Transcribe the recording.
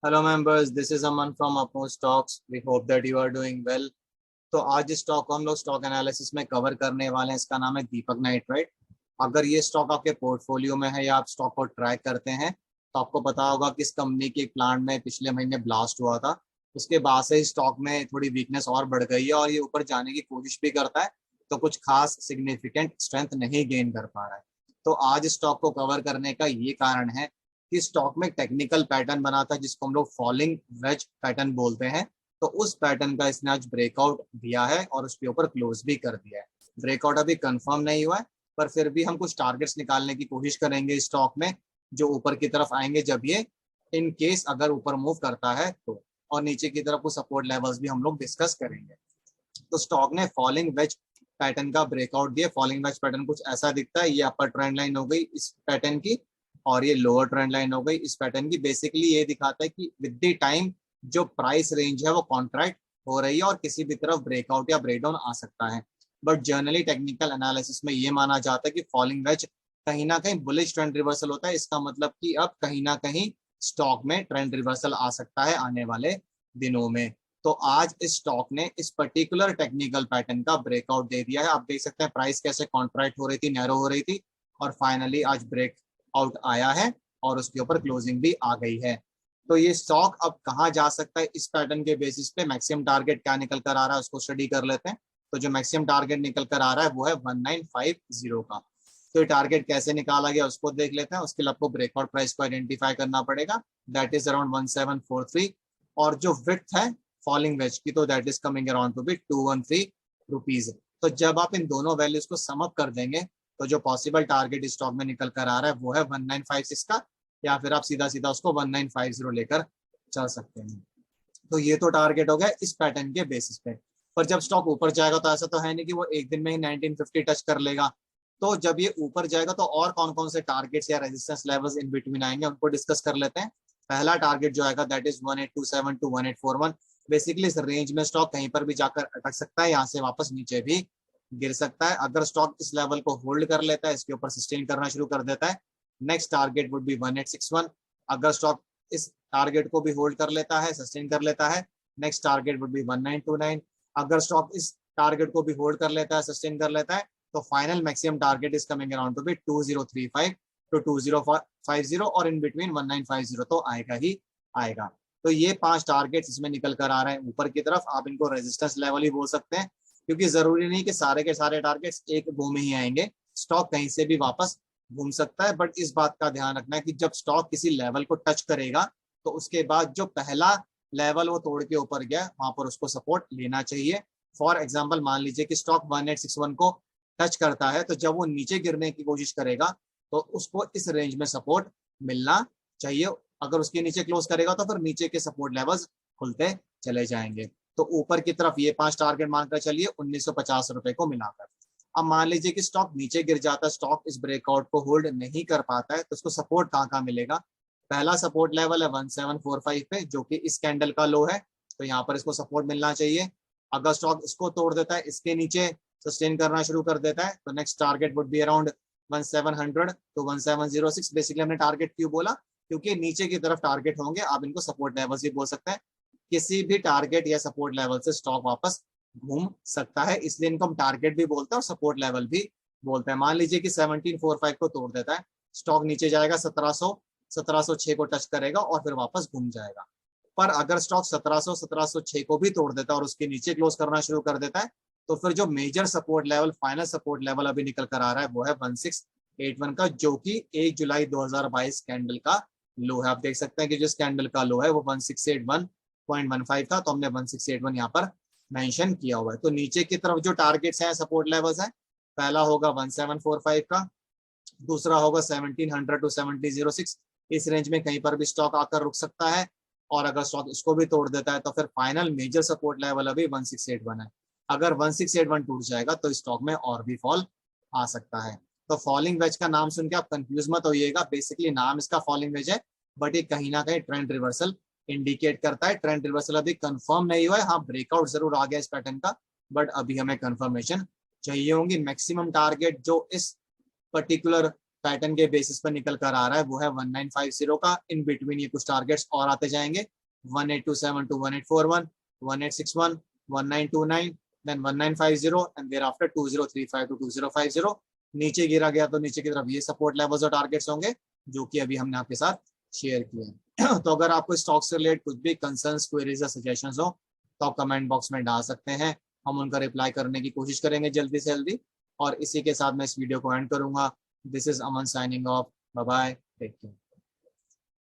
Hello members, this is Aman from Apno stocks. We hope that you are doing well. तो आज इस stock को हम लोग स्टॉक एनालिसिस में कवर करने वाले हैं। इसका नाम है दीपक नाइट्राइट। अगर ये स्टॉक आपके पोर्टफोलियो में है या आप स्टॉक को ट्रैक करते हैं तो आपको पता होगा कि इस कंपनी के एक प्लांट में पिछले महीने ब्लास्ट हुआ था। उसके बाद से स्टॉक में थोड़ी वीकनेस और बढ़ गई है और ये ऊपर जाने की कोशिश भी करता है, तो कुछ खास सिग्निफिकेंट स्ट्रेंथ नहीं गेन कर पा रहा है। तो आज स्टॉक को कवर करने का ये कारण है कि स्टॉक में टेक्निकल पैटर्न बना था जिसको हम लोग फॉलिंग वेज पैटर्न बोलते हैं। तो उस पैटर्न का इसने आज ब्रेकआउट दिया है और उसके ऊपर क्लोज भी कर दिया है। ब्रेकआउट अभी कंफर्म नहीं हुआ है, पर फिर भी हम कुछ टारगेट्स निकालने की कोशिश करेंगे स्टॉक में, जो ऊपर की तरफ आएंगे जब ये इन केस अगर ऊपर मूव करता है तो। और नीचे की तरफ वो सपोर्ट लेवल्स भी हम लोग डिस्कस करेंगे। तो स्टॉक ने फॉलिंग वेज पैटर्न का ब्रेकआउट दिया। फॉलिंग वेज पैटर्न कुछ ऐसा दिखता है, ये अपर ट्रेंड लाइन हो गई इस पैटर्न की और ये लोअर ट्रेंड लाइन हो गई इस पैटर्न की। बेसिकली ये दिखाता है कि विद द टाइम जो प्राइस रेंज है वो कॉन्ट्रैक्ट हो रही है और किसी भी तरफ ब्रेकआउट या ब्रेकडाउन आ सकता है। बट जर्नली टेक्निकल एनालिसिस में ये माना जाता है कि फॉलिंग वेज कहीं ना कहीं बुलिश ट्रेंड रिवर्सल होता है। इसका मतलब कि अब कहीं ना कहीं स्टॉक में ट्रेंड रिवर्सल आ सकता है आने वाले दिनों में। तो आज इस स्टॉक ने इस पर्टिकुलर टेक्निकल पैटर्न का ब्रेकआउट दे दिया है। आप देख सकते हैं प्राइस कैसे कॉन्ट्रैक्ट हो रही थी, नैरो हो रही थी और फाइनली आज ब्रेक आउट आया है और उसके ऊपर क्लोजिंग भी आ गई है। तो ये स्टॉक अब कहाँ जा सकता है इस पैटर्न के बेसिस पे मैक्सिमम टारगेट क्या निकल कर आ रहा है उसको स्टडी कर लेते हैं। तो जो मैक्सिमम टारगेट निकल कर आ रहा है वो है 1950 का। तो ये टारगेट कैसे निकाला गया उसको देख लेते हैं। उसके लिए आपको ब्रेकआउट प्राइस को आइडेंटिफाई करना पड़ेगा, दैट इज अराउंड 1743। और जो विड्थ है फॉलिंग वेज की तो that is coming around to be 213 rupees. तो जब आप इन दोनों वैल्यूज को सम अप कर देंगे तो जो पॉसिबल टारगेट स्टॉक में निकल कर आ रहा है वो है 1956 का, या फिर आप सीधा सीधा उसको 1950 लेकर चल सकते हैं। तो ये तो टारगेट हो गया इस पैटर्न के बेसिस पे। पर जब स्टॉक ऊपर जाएगा तो ऐसा तो है नहीं कि वो एक दिन में ही 1950 टच कर लेगा। तो जब ये ऊपर जाएगा तो और कौन कौन से टारगेट्स या रेजिस्टेंस लेवल्स इन बिटवीन आएंगे उनको डिस्कस कर लेते हैं। पहला टारगेट जो आएगा दैट इज 1827 टू 1841। बेसिकली इस रेंज में स्टॉक कहीं पर भी जाकर अटक सकता है, यहाँ से वापस नीचे भी गिर सकता है। अगर स्टॉक इस लेवल को होल्ड कर लेता है, इसके ऊपर सस्टेन करना शुरू कर देता है, नेक्स्ट टारगेट वुड बी 1861। अगर स्टॉक इस टारगेट को भी होल्ड कर लेता है, सस्टेन कर लेता है, नेक्स्ट टारगेट वुड बी 1929। अगर स्टॉक इस टारगेट को भी होल्ड कर लेता है, सस्टेन कर लेता है, तो final maximum target is coming around to be 2035 to 2050 और इन बिटवीन 1950 तो आएगा ही आएगा। तो ये 5 टारगेट्स इसमें निकल कर आ रहे हैं ऊपर की तरफ। आप इनको रेजिस्टेंस लेवल ही बोल सकते हैं, क्योंकि जरूरी नहीं कि सारे के सारे टारगेट्स एक गो में ही आएंगे। स्टॉक कहीं से भी वापस घूम सकता है। बट इस बात का ध्यान रखना है कि जब स्टॉक किसी लेवल को टच करेगा तो उसके बाद जो पहला लेवल वो तोड़ के ऊपर गया वहां पर उसको सपोर्ट लेना चाहिए। फॉर एग्जाम्पल मान लीजिए कि स्टॉक 1861 को टच करता है, तो जब वो नीचे गिरने की कोशिश करेगा तो उसको इस रेंज में सपोर्ट मिलना चाहिए। अगर उसके नीचे क्लोज करेगा तो फिर नीचे के सपोर्ट लेवल्स खुलते चले जाएंगे। तो ऊपर की तरफ ये 5 टारगेट मानकर चलिए 1950 रुपए को मिलाकर। अब मान लीजिए कि स्टॉक नीचे गिर जाता है, स्टॉक इस ब्रेकआउट को होल्ड नहीं कर पाता है, तो उसको सपोर्ट कहाँ कहाँ मिलेगा। पहला सपोर्ट लेवल है 1745 पे, जो कि इस कैंडल का लो है, तो यहाँ पर इसको सपोर्ट मिलना चाहिए। अगर स्टॉक इसको तोड़ देता है, इसके नीचे सस्टेन करना शुरू कर देता है, तो next target would be around 1700 to 1706। Basically हमने टारगेट क्यों बोला, क्योंकि नीचे की तरफ टारगेट होंगे, आप इनको सपोर्ट लेवल्स भी बोल सकते हैं। किसी भी टारगेट या सपोर्ट लेवल से स्टॉक वापस घूम सकता है, इसलिए इनको हम टारगेट भी बोलते हैं और सपोर्ट लेवल भी बोलते हैं। मान लीजिए कि 1745 को तोड़ देता है, स्टॉक नीचे जाएगा 1706 को टच करेगा और फिर वापस घूम जाएगा। पर अगर स्टॉक 1706 को भी तोड़ देता है और उसके नीचे क्लोज करना शुरू कर देता है, तो फिर जो major support level, final support level अभी निकल कर आ रहा है वो है 1681 का, जो कि 1 जुलाई 2022 कैंडल का लो है। आप देख सकते हैं कि जिस कैंडल का लो है वो 1681.15 था, तो हमने 1681 यहाँ पर मेंशन किया हुआ है। तो नीचे की तरफ जो टारगेट्स हैं, सपोर्ट लेवल्स हैं, पहला होगा 1745 का, दूसरा होगा 1700 टू 1706। इस रेंज में कहीं पर भी स्टॉक आकर रुक सकता है, और अगर स्टॉक इसको भी तोड़ देता है तो फिर फाइनल मेजर सपोर्ट लेवल अभी 1681 है। अगर 1681 टूट जाएगा तो स्टॉक में और भी फॉल आ सकता है। तो फॉलिंग वेज का नाम सुन के आप कंफ्यूज मत होइएगा, बेसिकली नाम इसका फॉलिंग वेज है, बट ये कहीं ना कहीं ट्रेंड रिवर्सल इंडिकेट करता है। ट्रेंड रिवर्सल अभी कंफर्म नहीं हुआ है, हाँ ब्रेकआउट जरूर आ गया इस पैटर्न का, बट अभी हमें कंफर्मेशन चाहिए होंगी। मैक्सिमम टारगेट जो इस पर्टिकुलर पैटर्न के बेसिस पर निकल कर आ रहा है वो है 1950 का। इन बिटवीन ये कुछ टारगेट्स और आते जाएंगे, 1827 to 1841, 1861, 1929, then 1950 and thereafter 2035 to 2050। नीचे गिरा गया तो नीचे की तरफ ये सपोर्ट लेवल्स और टारगेट्स होंगे जो कि अभी हमने आपके साथ शेयर किए हैं। तो अगर आपको स्टॉक से रिलेटेड कुछ भी कंसर्न्स, क्वेरीज या सजेशंस हो तो आप कमेंट बॉक्स में डाल सकते हैं, हम उनका रिप्लाई करने की कोशिश करेंगे जल्दी से जल्दी। और इसी के साथ मैं इस वीडियो को एंड करूंगा। This is Aman signing off, bye bye, take care.